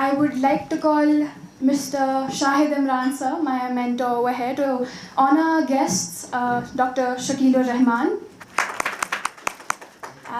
I would like to call Mr. Shahid Imran sir, my mentor over here, to honor our guests, Dr. Shakilur Rahman.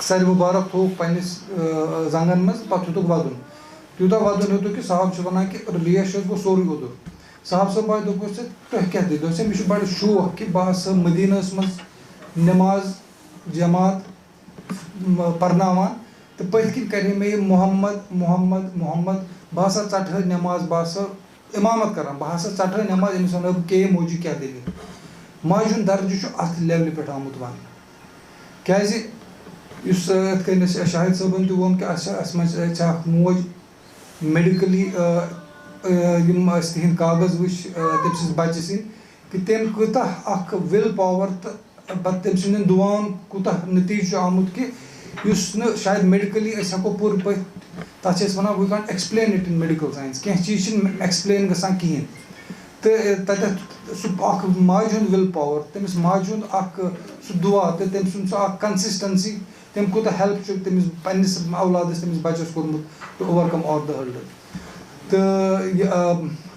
سر مبارک تھوک پنس زنگن مز پتہ ہیوتک ودن تیوتہ ودن ہیوتک کہ صاحب ونان کہ ریش گو سورُے اوٚدُر صاحب صٲب آے دوٚپُس تۄہہِ کیٛاہ دٔلیٖل دوٚپُس مےٚ چھُ بَڑٕ شوق کہِ بہٕ ہسا مدیٖنَس منٛز نٮ۪ماز جماعت پرناوان تہٕ پٔتھۍ کِنۍ کَرِ ہے مےٚ یہِ محمد بہٕ ہسا ژَٹہٕ ہا نٮ۪ماز بہٕ ہسا اِمامت کران بہٕ ہسا ژَٹہٕ ہا نٮ۪ماز أمِس وَنہٕ ہا بہٕ کے موجی کیٛاہ دٔلیٖل ماجہِ ہُنٛد درجہِ چھُ اَتھ لیولہِ پٮ۪ٹھ آمُت وَننہٕ کیٛازِ یُس یِتھ کٔنۍ اَسہِ شاہد صٲبن تہِ ووٚن کہِ اَسہِ منٛز چھِ اکھ موج میڈِکٔلی یِم أسۍ تِہِنٛدۍ کاغذ وٕچھ تٔمۍ سٕنٛز بَچہِ سٕنٛدۍ کہِ تٔمۍ کۭژاہ اکھ وِل پاوَر تہٕ پَتہٕ تٔمۍ سٕنٛدٮ۪ن دُعاہن کوٗتاہ نٔتیٖجہٕ چھُ آمُت کہِ یُس نہٕ شاید میڈِکٔلی أسۍ ہٮ۪کو پوٗرٕ پٲٹھۍ تَتھ چھِ أسۍ وَنان we can't explain it in medical science کینٛہہ چیٖز چھِنہٕ ایٚکٕسپلین گژھان کِہیٖنۍ تہٕ تَتٮ۪تھ سُہ اکھ ماجہِ ہُنٛد وِل پاوَر تٔمِس ماجہِ ہُنٛد اکھ سُہ دُعا تہٕ تٔمۍ سُنٛد سُہ اکھ کنسِسٹنسی تٔمۍ کوٗتاہ ہیلٕپ چھُ تٔمِس پنٕنِس اولادَس تٔمِس بَچَس کوٚرمُت to overcome all the hurdle تہٕ یہِ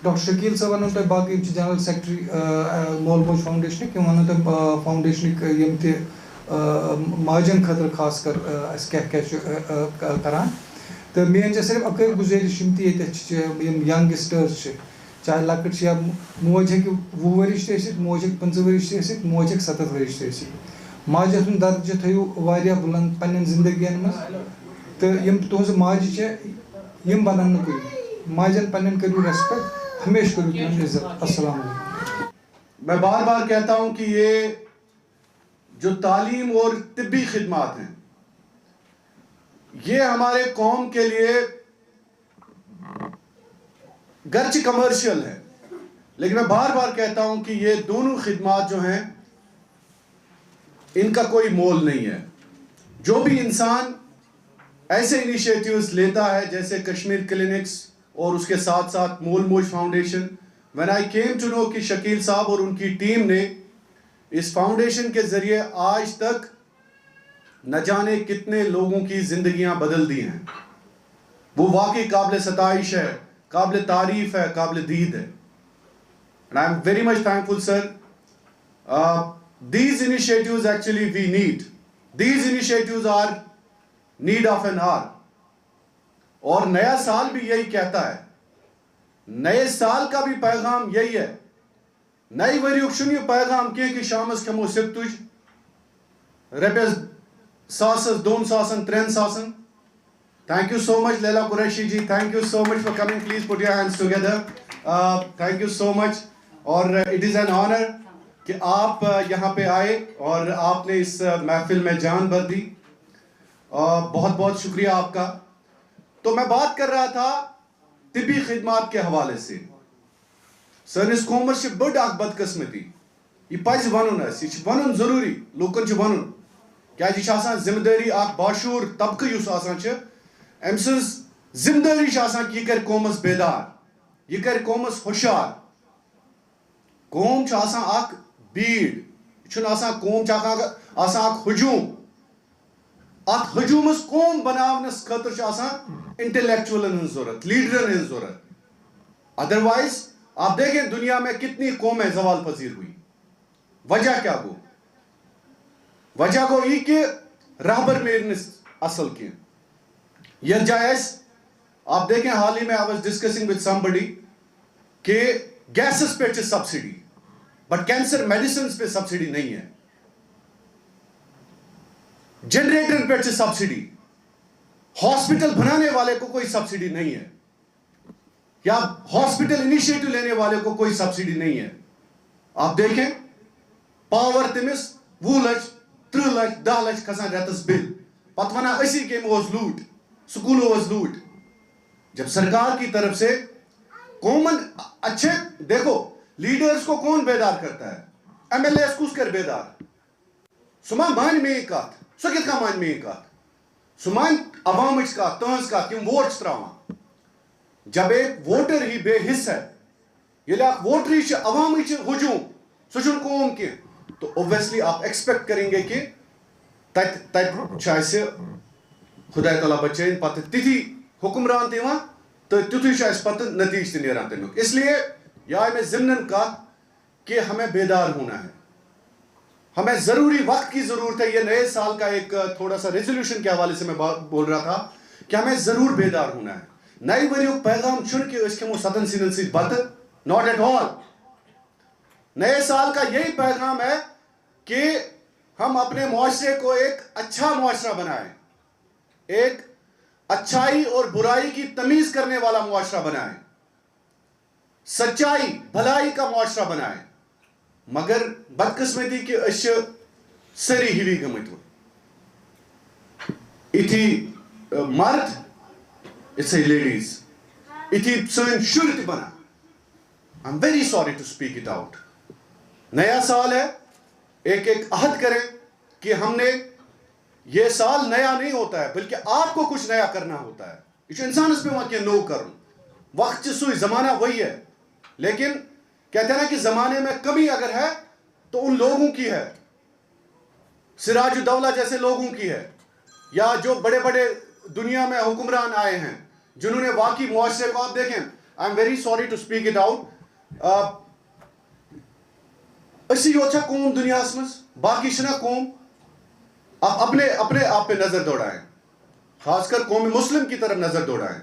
ڈاکٹر شکیٖل صٲب وَنو تۄہہِ باقٕے یِم چھِ جنرل سیکرٹری مول موج فاوُنڈیشنٕکۍ یِم وَنو تۄہہِ فاوُنڈیشنٕکۍ یِم تہِ ماجٮ۪ن خٲطرٕ خاص کر اَسہِ کیٛاہ کیٛاہ چھُ کران تہٕ میٲنۍ چھےٚ صرف اَکٕے گُزٲرِش یِم تہِ ییٚتٮ۪تھ چھِ یِم ینٛگسٹٲرٕس چھِ چاہے لۄکٕٹۍ چھِ یا موج ہیٚکہِ 20 ؤرِش تہِ ٲسِتھ موج ہیٚکہِ 25 ؤرِش تہِ ٲسِتھ موج ہیٚکہِ 70 ؤرِش تہِ ٲسِتھ ماجہِ ہُنٛد درجہِ تھٲیِو واریاہ بُلنٛد پنٕنٮ۪ن زندگین منٛز تہٕ یِم تُہٕنٛزٕ ماجہِ چھےٚ یِم بنن نہٕ کُنہِ ماجٮ۪ن پنٕنٮ۪ن کٔرِو ریسپیکٹ ہمیشہِ کٔرِو تِہُنٛد عزت السلام علیکم میں بار بار کہتا ہوں کہ یہ جو تعلیم اور طبی خدمات ہیں یہ ہمارے قوم کے لیے گرچہ کمرشل ہے لیکن میں بار بار کہتا ہوں کہ یہ دونوں خدمات جو ہیں ان کا کوئی مول نہیں ہے جو بھی انسان ایسے انیشیٹیوز لیتا ہے جیسے کشمیر کلینکس اور اس کے ساتھ ساتھ مول موج foundation when I came to know کہ شکیل صاحب اور ان کی ٹیم نے اس فاؤنڈیشن کے ذریعے آج تک نہ جانے کتنے لوگوں کی زندگیاں بدل دی ہیں وہ واقعی قابل ستائش ہے قابل تعریف ہے قابل دید ہے and I am very much thankful sir these initiatives actually we need these initiatives are need of an hour اور نیا سال بھی یہی کہتا ہے نئے سال کا بھی پیغام یہی ہے نئی ؤریُک چھُنہٕ یہِ پیغام کینٛہہ کہ شامس کھٮ۪مو سِپتُج رۄپیس 1,000 2,000 3,000 thank you so much Leila Qureshi ji thank you so much for coming please put your hands together thank you so much اور it is an honor کہ آپ یہاں پہ آئے اور آپ نے اس محفل میں جان بھر دی بہت بہت شکریہ آپ کا تو میں بات کر رہا تھا طبی خدمات کے حوالے سے سٲنِس قومس چھِ بٔڑ اکھ بدقسمتی یہ پزِ ونُن اَسہِ یہِ چھُ ونُن ضروٗری لوٗکن چھُ ونُن کیٛازِ یہِ چھِ آسان ذمہٕ دٲری اکھ باشعوٗر طبقہٕ یُس آسان چھُ أمۍ سٕنٛز ذمہٕ دٲری چھِ آسان کہ یہِ کرِ قومس بیدار یہِ کرِ قومس ہوشیار قوم چھُ آسان اکھ بیٖڑ یہِ چھُنہٕ آسان قوم چھُ آسان اکھ ہجوٗم اتھ ہجوٗمس قوم بناونس خٲطرٕ چھُ آسان انٹلیکچوئلن ہٕنٛز ضروٗرت لیڈرن ہٕنٛز ضروٗرت ادروائز آپ دیکھیں دنیا میں کتنی قومیں زوال پذیر ہوئی وجہ کیا گو وجہ گو یہ کہ رہبر نیرنس اصل کی یہ جائز آپ دیکھیں حال ہی میں I was discussing with somebody کہ گیسز پہ سبسڈی بٹ کینسر میڈیسنز پہ سبسڈی نہیں ہے جنریٹر پہ سبسڈی ہاسپٹل بنانے والے کو کوئی سبسڈی نہیں ہے یا ہاسپٹل انیشیٹو لینے والے کو کوئی سبسڈی نہیں ہے آپ دیکھیں پاور تمس 20 لچھ 30 لچھ 10 لچھ کھسان ریتس بل پتہ ونان اسی کم اوس لوٹ سکولو اوس لوٹ جب سرکار کی طرف سے قومن اچھے دیکھو لیڈرز کو کون بیدار کرتا ہے MLA کس کر بیدار سہ ما مان میری کت سہ کت کا مان میری کت سہ مان عوامچ کت تہذ کت تم ووٹ تراوان جب ایک ووٹر ہی بے حص ہے ییٚلہِ اکھ ووٹر ہی عوامٕچ ہجوٗم سُہ چھُنہٕ قوم کینٛہہ تو اوبویسلی آپ ایکسپیکٹ کریں گے کہ تتہِ چھُ اَسہِ خۄداے تعالیٰ بچٲیِن پتہٕ تِتھی حُکمران تہِ یِوان تہٕ تیُتھُے چھُ اَسہِ پتہٕ نتیٖجہٕ تہِ نیران تمیُک اس لیے یہ آئے میں ضمنن کت کہ ہمیں بیدار ہونا ہے ہمیں ضروری وقت کی ضرورت ہے. یہ نئے سال کا ایک تھوڑا سا ریزولوشن کے حوالے سے میں بول رہا تھا کہ ہمیں ضرور بیدار ہونا ہے. نئی ؤریُک پیغام چھُنہٕ کہِ أسۍ کھٮ۪مو 7 سِنٮ۪ن سۭتۍ بتہٕ. Not at all. نئے سال کا یہی پیغام ہے کہ ہم اپنے معاشرے کو ایک اچھا معاشرہ بنائیں, ایک اچھائی اور برائی کی تمیز کرنے والا معاشرہ بنائیں, سچائی بھلائی کا معاشرہ بنائیں. مگر بدقسمتی کہ أسۍ چھِ سٲری ہِوی گٔمٕتۍ وۄنۍ. یِتھی مرد یِژھے لیڈیز, یِتھی سٲنۍ شُرۍ تہِ بنان. I am very sorry to speak it out. نیا سال ہے, ایک عہد کریں کہ ہم نے, یہ سال نیا نہیں ہوتا ہے بلکہ آپ کو کچھ نیا کرنا ہوتا ہے. یہ انسانس پہ وہاں نو کرن. وقت سوئی زمانہ وہی ہے, لیکن کہتے ہیں نا کہ زمانے میں کمی اگر ہے تو ان لوگوں کی ہے, سراج الدولہ جیسے لوگوں کی ہے, یا جو بڑے بڑے دنیا میں حکمران آئے ہیں جنہوں نے واقعی معاشرے کو, آپ دیکھیں, I am very sorry to speak it out, اسی یوت چھا قوم دنیا مز, باقی چھنا قوم. آپ اپنے آپ پہ نظر دوڑائیں, خاص کر قوم مسلم کی طرف نظر دوڑائیں.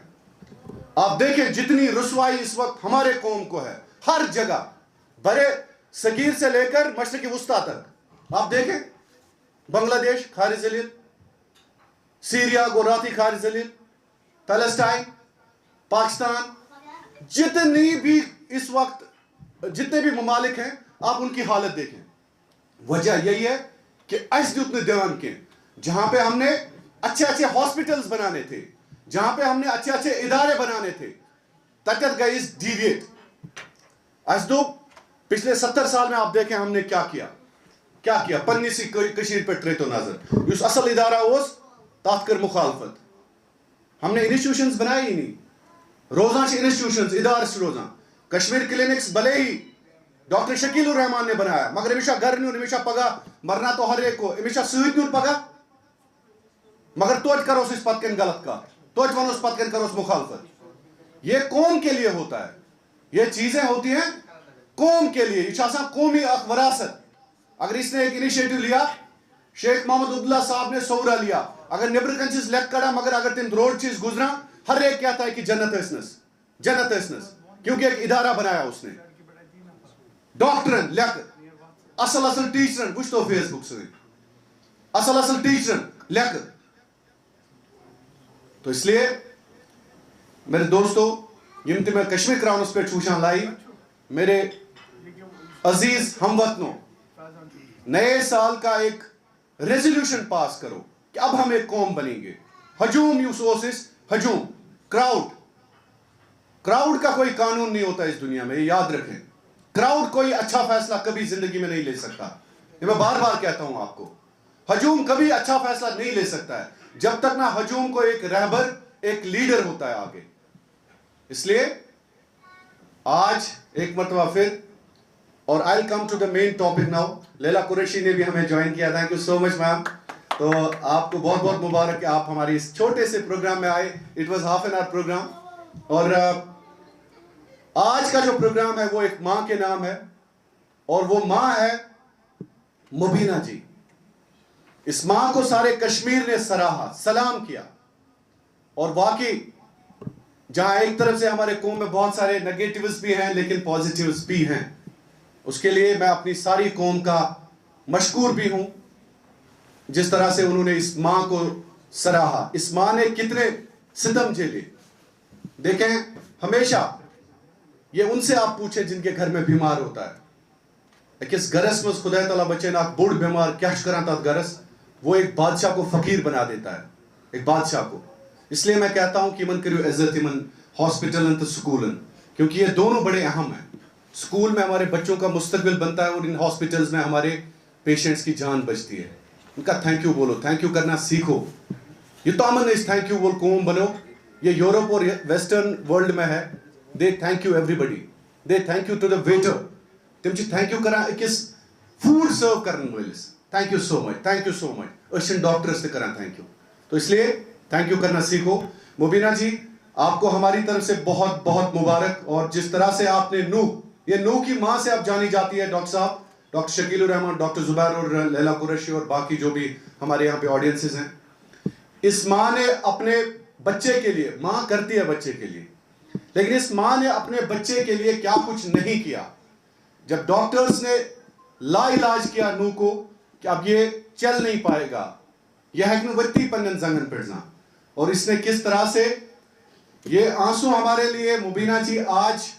آپ دیکھیں جتنی رسوائی اس وقت ہمارے قوم کو ہے, ہر جگہ, برے صغیر سے لے کر مشرق وسطیٰ تک. آپ دیکھیں بنگلہ دیش خارج ذلیل, سیریا گوراتی خارج ذلیل, فلسطین, پاکستان, جتنی بھی اس وقت جتنے بھی ممالک ہیں آپ ان کی حالت دیکھیں. وجہ یہی ہے کہ اس دیت نہ دیان کے, جہاں پہ ہم نے اچھے اچھے ہاسپٹلز بنانے تھے, جہاں پہ ہم نے اچھے اچھے ادارے بنانے تھے, تکت گئی اس ڈیویٹ. اس دو پچھلے 70 سال میں آپ دیکھیں ہم نے کیا کیا پنسی کشیر پہ ترے تو نظر. اس اصل ادارہ اس تات کر مخالفت. ہم نے انسٹیٹیوشنز بنائی ہی نہیں. روزان سے انسٹیٹیوشنز ادارے سے روزان. کشمیر کلینکس بھلے ہی ڈاکٹر شکیل الرحمان نے بنایا, مگر ہمیشہ گھر نیون, ہمیشہ پگہ مرنا تو ہر ایک کو, ہمیشہ سۭتۍ نیون پگہ, مگر توتہِ کروس اس پتہ کن غلط کات, توتہِ ونوس پتہ کن کروس مخالفت. یہ قوم کے لیے ہوتا ہے, یہ چیزیں ہوتی ہیں قوم کے لیے. یہ آسان قومی اخ وراثت. اگر اس نے ایک انیشیٹو لیا, شیخ محمد عبداللہ صاحب نے سورا لیا, اگر نیبر کن چیز لیک کڑا, مگر اگر تم روڈ چیز گزرا, ہر ایک کہتا ہے کہ جنت ٲسنس, کیونکہ ایک ادارہ بنایا اس نے. ڈاکٹرن لیک, اصل ٹیچرن وچ تو فیس بک سے, اصل ٹیچرن لیک. تو اس لیے میرے دوستو, یم تہ میں کشمیر کراؤنس پہ وچان لائی, میرے عزیز ہم وطنوں, نئے سال کا ایک ریزولوشن پاس کرو کہ اب ہم ایک قوم بنیں گے. ہجوم یوسوسس, ہجوم, کراؤڈ کا کوئی قانون نہیں ہوتا اس دنیا میں, یہ یاد رکھیں. کراؤڈ کوئی اچھا فیصلہ کبھی زندگی میں نہیں لے سکتا. یہ میں بار بار کہتا ہوں آپ کو, ہجوم کبھی اچھا فیصلہ نہیں لے سکتا ہے جب تک نہ ہجوم کو ایک رہبر, ایک لیڈر ہوتا ہے آگے. اس لیے آج ایک مرتبہ پھر, اور I come to the main topic now. Laila Qureshi نے بھی ہمیں جوائن کیا, تھینک یو سو مچ میم. تو آپ کو بہت بہت مبارک کہ آپ ہماری اس چھوٹے سے پروگرام میں آئے. It was half an hour programme. اور آج کا جو پروگرام ہے وہ ایک ماں کے نام ہے, اور وہ ماں ہے مبینہ جی. اس ماں کو سارے کشمیر نے سراہا, سلام کیا. اور واقعی جہاں ایک طرف سے ہمارے قوم میں بہت سارے نگیٹیوز بھی ہیں لیکن پازیٹیوز بھی ہیں, اس کے لیے میں اپنی ساری قوم کا مشکور بھی ہوں جس طرح سے انہوں نے اس ماں کو سراہا. اس ماں نے کتنے ستم جھیلے. دیکھیں ہمیشہ یہ ان سے آپ پوچھیں جن کے گھر میں بیمار ہوتا ہے. کس گرس مز خدا تعالیٰ بچے نا بوڑھ بیمار کیا کران تات گرس, وہ ایک بادشاہ کو فقیر بنا دیتا ہے, ایک بادشاہ کو. اس لیے میں کہتا ہوں کہ من کریو عزت من ہاسپٹلن تو سکولن, کیونکہ یہ دونوں بڑے اہم ہیں. سکول میں ہمارے بچوں کا مستقبل بنتا ہے, اور ان ہاسپٹلز میں ہمارے پیشنٹس کی جان بچتی ہے. ان کا تھینک یو بولو, تھینک یو کرنا سیکھو. یہ تو امن اس تھینک یو بول قوم بنو. یہ یورپ اور ویسٹرن ورلڈ میں ہے. They thank you everybody, they thank you to the waiter. تم تھینک یو کران اکس فوڈ سرو کرن ولس, thank you so much, thank you so much. أسۍ ڈاکٹرس تہ کران تھینک یو. تو اس لیے تھینک یو کرنا سیکھو. مبینہ جی آپ کو ہماری طرف سے بہت بہت مبارک. اور جس طرح سے آپ نے نوح, یہ نوح کی ماں سے آپ جانی جاتی ہے ڈاکٹر صاحب, ڈاکٹر شکیل الرحمان, ڈاکٹر زبیر اور لیلا قریشی اور باقی جو بھی ہمارے یہاں پہ آڈینسز ہیں, اس ماں نے اپنے بچے کے لیے, ماں کرتی ہے بچے کے لیے, لیکن اس ماں نے اپنے بچے کے لیے کیا کچھ نہیں کیا. جب ڈاکٹرز نے لا علاج کیا نو کو کہ اب یہ چل نہیں پائے گا, یہ ہیکنو ورتی پنن زنگن پڑنا, اور اس نے کس طرح سے, یہ آنسو ہمارے لیے مبینہ جی آج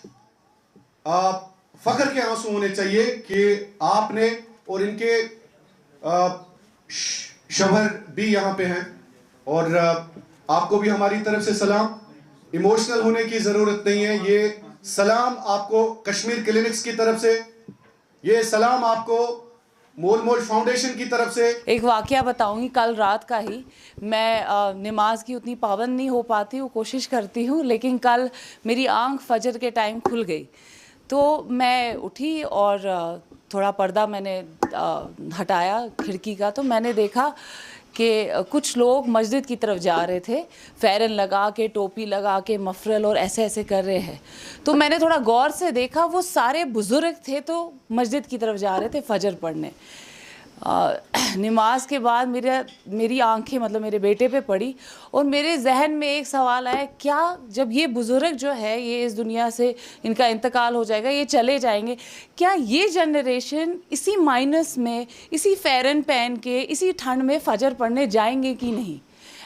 فخر کے آنسو ہونے چاہیے کہ آپ نے, اور ان کے شوہر بھی یہاں پہ ہیں, اور آپ کو بھی ہماری طرف سے سلام. ایموشنل ہونے کی ضرورت نہیں ہے, یہ سلام آپ کو کشمیر کلینکس کی طرف سے, یہ سلام آپ کو مول مول فاؤنڈیشن کی طرف سے. ایک واقعہ بتاؤں گی, کل رات کا ہی. میں نماز کی اتنی پابند نہیں ہو پاتی ہوں, کوشش کرتی ہوں, لیکن کل میری آنکھ فجر کے ٹائم کھل گئی. تو میں اٹھی اور تھوڑا پردہ میں نے ہٹایا کھڑکی کا, تو میں نے دیکھا کہ کچھ لوگ مسجد کی طرف جا رہے تھے, فیرن لگا کے, ٹوپی لگا کے, مفرل اور ایسے ایسے کر رہے ہیں. تو میں نے تھوڑا غور سے دیکھا, وہ سارے بزرگ تھے تو مسجد کی طرف جا رہے تھے فجر پڑھنے. نماز کے بعد میری آنکھیں مطلب میرے بیٹے پہ پڑی, اور میرے ذہن میں ایک سوال آیا, کیا جب یہ بزرگ جو ہے یہ اس دنیا سے ان کا انتقال ہو جائے گا, یہ چلے جائیں گے, کیا یہ جنریشن اسی مائنس میں, اسی فیرن پہن کے, اسی ٹھنڈ میں فجر پڑھنے جائیں گے کہ نہیں؟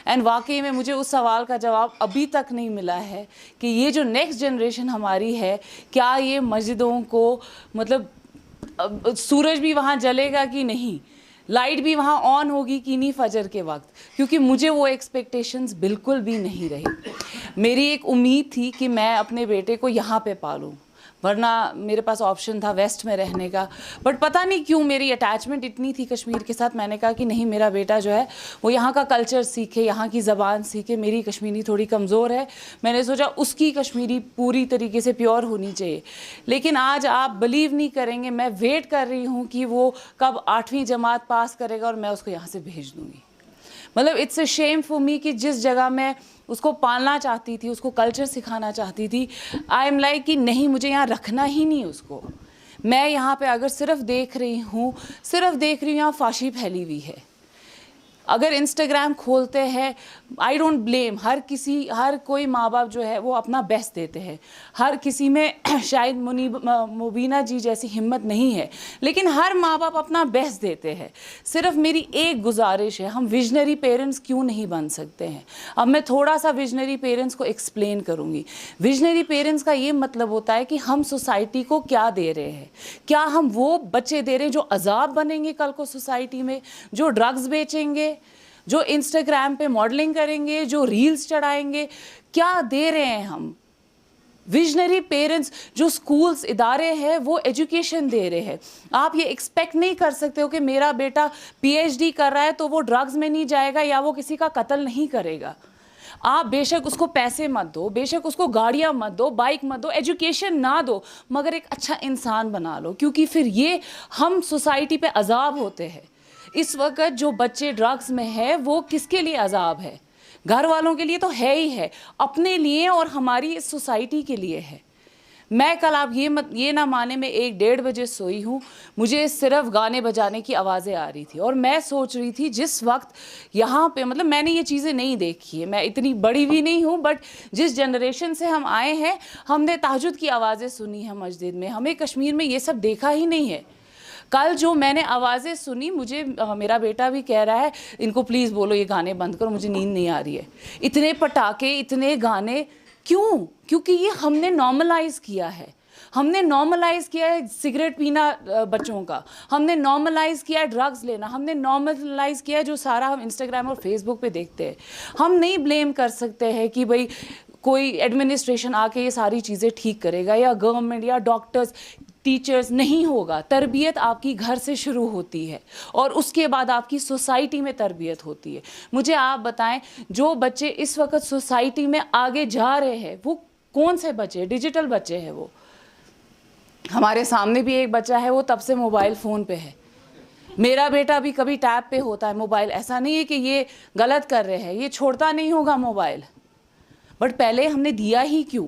اینڈ واقعی میں مجھے اس سوال کا جواب ابھی تک نہیں ملا ہے کہ یہ جو نیکسٹ جنریشن ہماری ہے, کیا یہ مسجدوں کو مطلب سورج بھی وہاں جلے گا کہ نہیں, لائٹ بھی وہاں آن ہوگی کہ نہیں فجر کے وقت, کیونکہ مجھے وہ ایکسپیکٹیشنز بالکل بھی نہیں رہی. میری ایک امید تھی کہ میں اپنے بیٹے کو یہاں پہ پالوں, ورنہ میرے پاس آپشن تھا ویسٹ میں رہنے کا, بٹ پتہ نہیں کیوں میری اٹیچمنٹ اتنی تھی کشمیر کے ساتھ, میں نے کہا کہ نہیں, میرا بیٹا جو ہے وہ یہاں کا کلچر سیکھے, یہاں کی زبان سیکھے. میری کشمیری تھوڑی کمزور ہے, میں نے سوچا اس کی کشمیری پوری طریقے سے پیور ہونی چاہیے. لیکن آج آپ بلیو نہیں کریں گے, میں ویٹ کر رہی ہوں کہ وہ کب 8ویں جماعت پاس کرے گا اور میں اس کو یہاں سے بھیج دوں گی. مطلب it's a shame for me کہ جس جگہ میں اس کو پالنا چاہتی تھی, اس کو کلچر سکھانا چاہتی تھی, آئی ایم لائک کہ نہیں, مجھے یہاں رکھنا ہی نہیں اس کو. میں یہاں پہ اگر صرف دیکھ رہی ہوں یہاں فحاشی پھیلی ہوئی ہے. اگر انسٹاگرام کھولتے ہیں, آئی ڈونٹ بلیم, ہر کوئی ماں باپ جو ہے وہ اپنا بیسٹ دیتے ہیں, ہر کسی میں شاید مبینہ جی جیسی ہمت نہیں ہے, لیکن ہر ماں باپ اپنا بیسٹ دیتے ہیں. صرف میری ایک گزارش ہے, ہم ویژنری پیرنٹس کیوں نہیں بن سکتے ہیں؟ اب میں تھوڑا سا ویژنری پیرنٹس کو ایکسپلین کروں گی. ویژنری پیرنٹس کا یہ مطلب ہوتا ہے کہ ہم سوسائٹی کو کیا دے رہے ہیں. کیا ہم وہ بچے دے رہے ہیں جو عذاب بنیں گے کل کو سوسائٹی میں, جو ڈرگز بیچیں گے, جو انسٹاگرام پہ ماڈلنگ کریں گے, جو ریلز چڑھائیں گے؟ کیا دے رہے ہیں ہم؟ ویژنری پیرنٹس جو سکولز ادارے ہیں وہ ایجوکیشن دے رہے ہیں. آپ یہ ایکسپیکٹ نہیں کر سکتے ہو کہ میرا بیٹا PhD کر رہا ہے تو وہ ڈرگز میں نہیں جائے گا یا وہ کسی کا قتل نہیں کرے گا. آپ بے شک اس کو پیسے مت دو, بے شک اس کو گاڑیاں مت دو, بائک مت دو, ایجوکیشن نہ دو, مگر ایک اچھا انسان بنا لو, کیونکہ پھر یہ ہم سوسائٹی پہ عذاب ہوتے ہیں. اس وقت جو بچے ڈرگز میں ہے وہ کس کے لیے عذاب ہے؟ گھر والوں کے لیے تو ہے ہی ہے, اپنے لیے اور ہماری اس سوسائٹی کے لیے ہے. میں کل آپ یہ نہ مانے, میں 1-1:30 بجے سوئی ہوں, مجھے صرف گانے بجانے کی آوازیں آ رہی تھی, اور میں سوچ رہی تھی جس وقت یہاں پہ مطلب میں نے یہ چیزیں نہیں دیکھی ہے, میں اتنی بڑی بھی نہیں ہوں, بٹ جس جنریشن سے ہم آئے ہیں ہم نے تہجد کی آوازیں سنی ہیں مسجد میں, ہمیں کشمیر میں یہ سب دیکھا ہی نہیں ہے. کل جو میں نے آوازیں سنی, مجھے میرا بیٹا بھی کہہ رہا ہے ان کو پلیز بولو یہ گانے بند کرو, مجھے نیند نہیں آ رہی ہے. اتنے پٹاخے, اتنے گانے کیوں؟ کیونکہ یہ ہم نے نارملائز کیا ہے. ہم نے نارملائز کیا ہے سگریٹ پینا بچوں کا, ہم نے نارملائز کیا ہے ڈرگز لینا, ہم نے نارملائز کیا ہے جو سارا ہم انسٹاگرام اور فیس بک پہ دیکھتے ہیں. ہم نہیں بلیم کر سکتے ہیں کہ بھئی کوئی ایڈمنسٹریشن آ کے یہ ساری چیزیں ٹھیک کرے گا, یا گورنمنٹ یا ڈاکٹرز, ٹیچرز. نہیں ہوگا. تربیت آپ کی گھر سے شروع ہوتی ہے اور اس کے بعد آپ کی سوسائٹی میں تربیت ہوتی ہے. مجھے آپ بتائیں, جو بچے اس وقت سوسائٹی میں آگے جا رہے ہیں وہ کون سے بچے؟ ڈیجیٹل بچے ہیں. وہ ہمارے سامنے بھی ایک بچہ ہے, وہ تب سے موبائل فون پہ ہے. میرا بیٹا بھی کبھی ٹیب پہ ہوتا ہے موبائل, ایسا نہیں ہے کہ یہ غلط کر رہے ہیں, یہ چھوڑتا نہیں ہوگا موبائل, بٹ پہلے ہم نے دیا ہی کیوں؟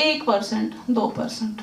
1% 2%,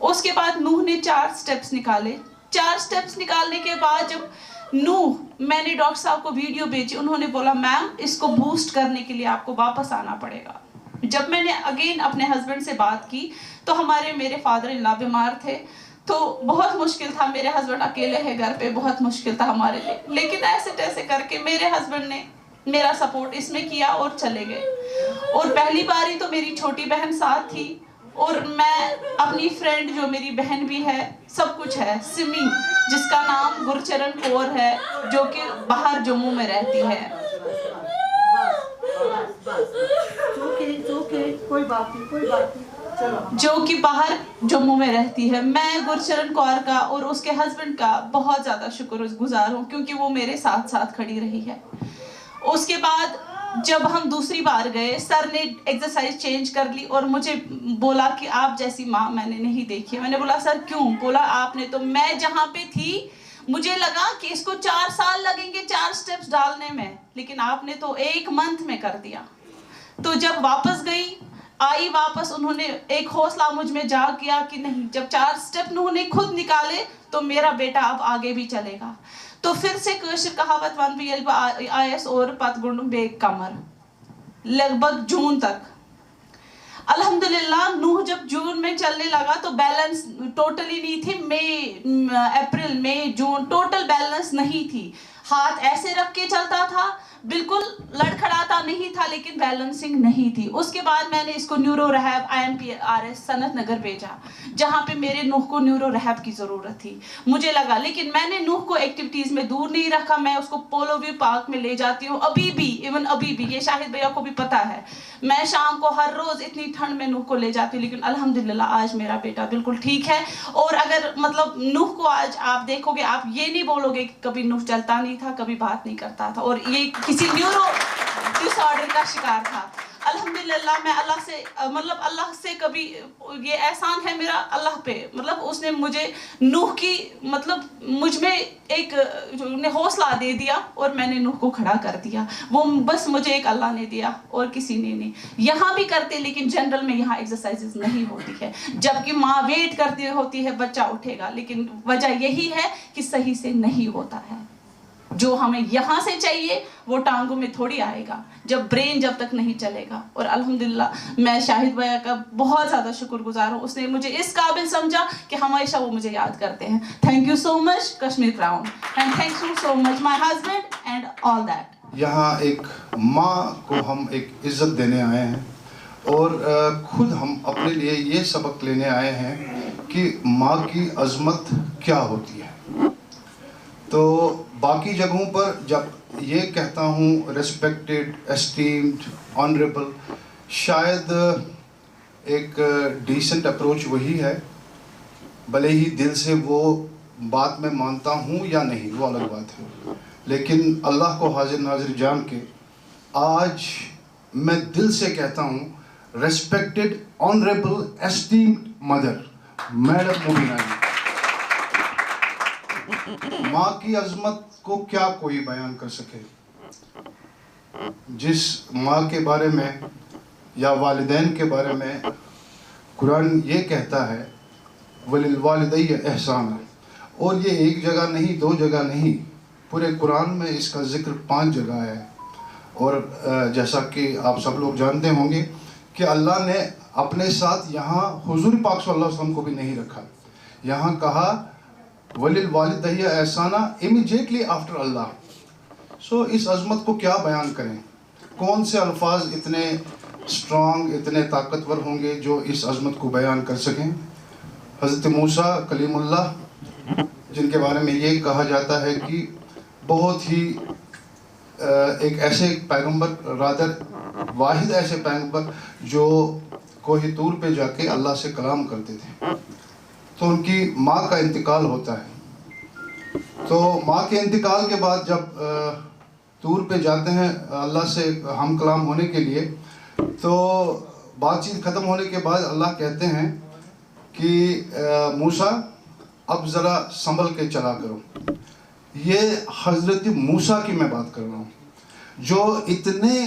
اس کے بعد نوح نے 4 سٹیپس نکالے. 4 سٹیپس نکالنے کے بعد جب نوح, میں نے ڈاکٹر صاحب کو ویڈیو بھیجی, انہوں نے بولا میم اس کو بوسٹ کرنے کے لیے آپ کو واپس آنا پڑے گا. جب میں نے اگین اپنے ہسبینڈ سے بات کی تو میرے فادر ان لا بیمار تھے, تو بہت مشکل تھا, میرے ہسبینڈ اکیلے ہیں گھر پہ, بہت مشکل تھا ہمارے لیے. لیکن ایسے تیسے کر کے میرے ہسبینڈ نے میرا سپورٹ اس میں کیا اور چلے گئے. اور پہلی باری تو میری چھوٹی بہن ساتھ تھی, اور میں اپنی فرینڈ جو میری بہن بھی ہے, سب کچھ ہے, سمی جس کا نام گرچرن کور ہے, جو کہ باہر جموں میں رہتی ہے. جو کہ باہر جموں میں رہتی ہے. میں گرچرن کور کا اور اس کے ہسبینڈ کا بہت زیادہ شکر گزار ہوں, کیونکہ وہ میرے ساتھ ساتھ کھڑی رہی ہے. اس کے بعد جب ہم دوسری بار گئے, سر نے ایکسرسائز چینج کر لی اور مجھے بولا کہ آپ جیسی ماں میں نے نہیں دیکھی. میں نے بولا سر کیوں؟ بولا آپ نے تو, میں جہاں پہ تھی مجھے لگا کہ اس کو 4 سال لگیں گے 4 سٹیپس ڈالنے میں, لیکن آپ نے تو 1 منتھ میں کر دیا. تو جب واپس گئی, آئی واپس, انہوں نے ایک حوصلہ مجھ میں جاگ کیا کہ نہیں, جب 4 سٹیپ انہوں نے خود نکالے تو میرا بیٹا اب آگے بھی چلے گا. تو پھر سے کٲشِر کہاوت ون بہٕ, ییٚلہِ بہٕ آیس اور پتہٕ گوٚنڈُم بیٚیہِ کمر لگ بھگ جون تک. الحمدللہ نوح جب جون میں چلنے لگا تو بیلنس ٹوٹلی نہیں تھی. مئی, اپریل, مئی, جون ٹوٹل بیلنس نہیں تھی. ہاتھ ایسے رکھ کے چلتا تھا, بالکل لڑکھڑاتا نہیں تھا, لیکن بیلنسنگ نہیں تھی. اس کے بعد میں نے اس کو نیورو ریہاب IMPRS سنت نگر بھیجا, جہاں پہ میرے نوح کو نیورو ریہاب کی ضرورت تھی. مجھے لگا, لیکن میں نے نوح کو ایکٹیویٹیز میں دور نہیں رکھا. میں اس کو پولو ویو پارک میں لے جاتی ہوں ابھی بھی, ایون ابھی بھی, یہ شاہد بھیا کو بھی پتا ہے. میں شام کو ہر روز اتنی ٹھنڈ میں نوح کو لے جاتی ہوں. لیکن الحمدللہ آج میرا بیٹا بالکل ٹھیک ہے. اور اگر مطلب نوح کو آج آپ دیکھو گے, آپ یہ نہیں بولو گے کہ کبھی نوح چلتا نہیں تھا, کبھی بات نہیں کرتا تھا, اور یہ کسی نیورو ڈس آرڈر کا شکار تھا. الحمدللہ میں اللہ سے کبھی, یہ احسان ہے میرا اللہ پہ, مطلب اس نے مجھے نوح کی مجھ میں ایک حوصلہ دے دیا, اور میں نے نوح کو کھڑا کر دیا. وہ بس مجھے ایک اللہ نے دیا اور کسی نے نہیں. یہاں بھی کرتے, لیکن جنرل میں یہاں ایکسرسائزز نہیں ہوتی ہے, جبکہ ماں ویٹ کرتی ہوتی ہے بچہ اٹھے گا, لیکن وجہ یہی ہے کہ صحیح سے نہیں ہوتا ہے. جو ہمیں یہاں سے چاہیے وہ ٹانگوں میں تھوڑی آئے گا, جب برین جب تک نہیں چلے گا. اور الحمدللہ میں شاہد بھیا کا بہت زیادہ شکر گزار ہوں, اس نے مجھے اس قابل سمجھا کہ ہمیشہ وہ مجھے یاد کرتے ہیں. Thank you so much Kashmir crown, and thank you so much my husband and all that. یہاں ایک ماں کو ہم ایک عزت دینے آئے ہیں, اور خود ہم اپنے لیے یہ سبق لینے آئے ہیں کہ ماں کی عظمت کیا ہوتی ہے. تو باقی جگہوں پر جب یہ کہتا ہوں ریسپیکٹڈ, اسٹیمڈ, آنریبل, شاید ایک ڈیسنٹ اپروچ وہی ہے, بھلے ہی دل سے وہ بات میں مانتا ہوں یا نہیں, وہ الگ بات ہے. لیکن اللہ کو حاضر ناظر جان کے آج میں دل سے کہتا ہوں, respected, honourable, esteemed mother madam مبینہ جی, ماں کی عظمت کو کیا کوئی بیان کر سکے. جس ماں کے بارے میں یا والدین کے بارے میں قرآن یہ کہتا ہے وَلِلْوَالِدَيْنِ احسانًا, اور یہ ایک جگہ نہیں, 2 جگہ نہیں, پورے قرآن میں اس کا ذکر 5 جگہ ہے. اور جیسا کہ آپ سب لوگ جانتے ہوں گے کہ اللہ نے اپنے ساتھ یہاں حضور پاک صلی اللہ علیہ وسلم کو بھی نہیں رکھا. یہاں کہا وَلِلْوَالِدَيْنِ احسانًا امیجیٹلی آفٹر اللہ. سو اس عظمت کو کیا بیان کریں, کون سے الفاظ اتنے اسٹرانگ, اتنے طاقتور ہوں گے جو اس عظمت کو بیان کر سکیں. حضرت موسیٰ کلیم اللہ, جن کے بارے میں یہ کہا جاتا ہے کہ بہت ہی ایک ایسے پیغمبر, رادر واحد ایسے پیغمبر جو کوہ طور پہ جا کے اللہ سے کلام کرتے تھے. تو ان کی ماں کا انتقال ہوتا ہے. تو ماں کے انتقال کے بعد جب طور پہ جاتے ہیں اللہ سے ہم کلام ہونے کے لیے, تو بات چیت ختم ہونے کے بعد اللہ کہتے ہیں کہ موسیٰ اب ذرا سنبھل کے چلا کرو. یہ حضرت موسیٰ کی میں بات کر رہا ہوں, جو اتنے